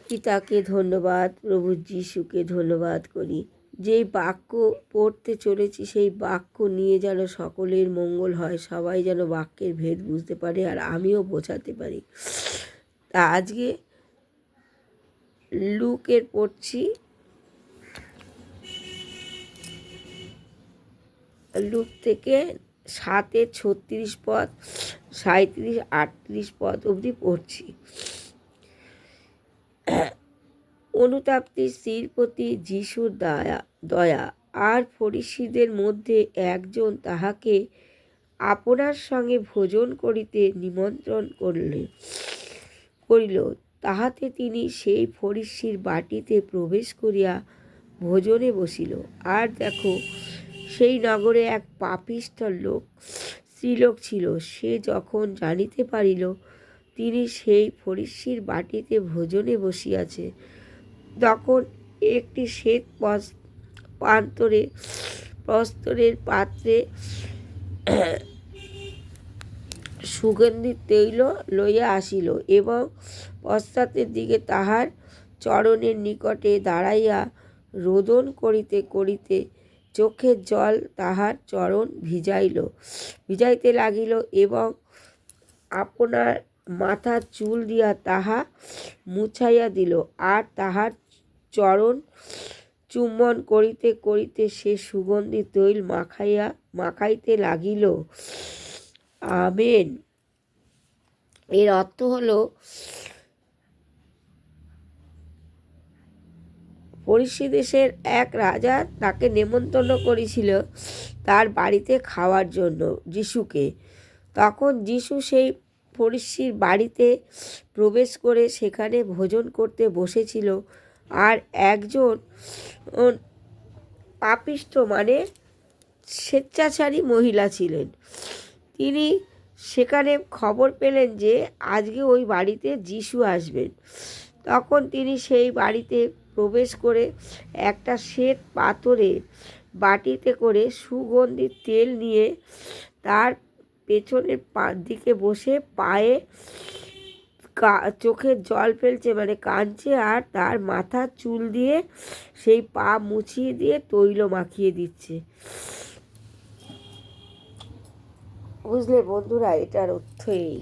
পিতাকে ধন্যবাদ, প্রভু যিশুকে ধন্যবাদ করি। যেই বাক্য পড়তে চলেছি সেই বাক্য নিয়ে যেন সকলের মঙ্গল হয়, সবাই যেন বাক্যের ভেদ বুঝতে পারে আর আমিও বোঝাতে পারি। তা আজকে লুকের পড়ছি, লুক থেকে 7:36 পদ 37-38 পদ অবধি পড়ছি। অনুতাপ্তি স্ত্রীর প্রতি যিশুর দয়া। আর ফরিসীদের মধ্যে একজন তাহাকে আপনার সঙ্গে ভোজন করিতে নিমন্ত্রণ করিল। তাহাতে তিনি সেই ফরিসীর বাটিতে প্রবেশ করিয়া ভোজনে বসিল। আর দেখো, সেই নগরে এক পাপিষ্ঠ স্ত্রীলোক ছিল। সে যখন জানিতে পারিল তিনি সেই ফরিসীর বাটিতে ভোজনে বসিয়াছে, তখন একটি শ্বেত প্রস্তরের পাত্রে সুগন্ধি তৈল লইয়া আসিল এবং পশ্চাতের দিকে তাহার চরণের নিকটে দাঁড়াইয়া রোদন করিতে করিতে চোখের জল তাহার চরণ ভিজাইতে লাগিল এবং আপনার মাথার চুল দিয়া তাহা মুছাইয়া দিল। আর তাহার চরণ চুম্বন করিতে করিতে সে সুগন্ধি তৈল মাখাইতে লাগিল। আমেন। এর অর্থ হলো, ফরিসী দেশের এক রাজা তাকে নেমন্তন্ন করেছিল তার বাড়িতে খাওয়ার জন্য যিশুকে। তখন যিশু সেই ফরিসীর বাড়িতে প্রবেশ করে সেখানে ভোজন করতে বসেছিল। আর একজন পাপিষ্ঠ মানে স্বেচ্ছাচারী মহিলা ছিলেন। তিনি সেখানে খবর পেলেন যে আজকে ওই বাড়িতে যিশু আসবেন। তখন তিনি সেই বাড়িতে প্রবেশ করে একটা শ্বেত পাথরের বাটিতে করে সুগন্ধির তেল নিয়ে তার পেছনের দিকে বসে পায়ে চোখের জল ফেলছে, মানে কাঁদছে, আর তার মাথার চুল দিয়ে সেই পা মুছিয়ে দিয়ে তৈল মাখিয়ে দিচ্ছে। বুঝলে বন্ধুরা, এটার অর্থ এই।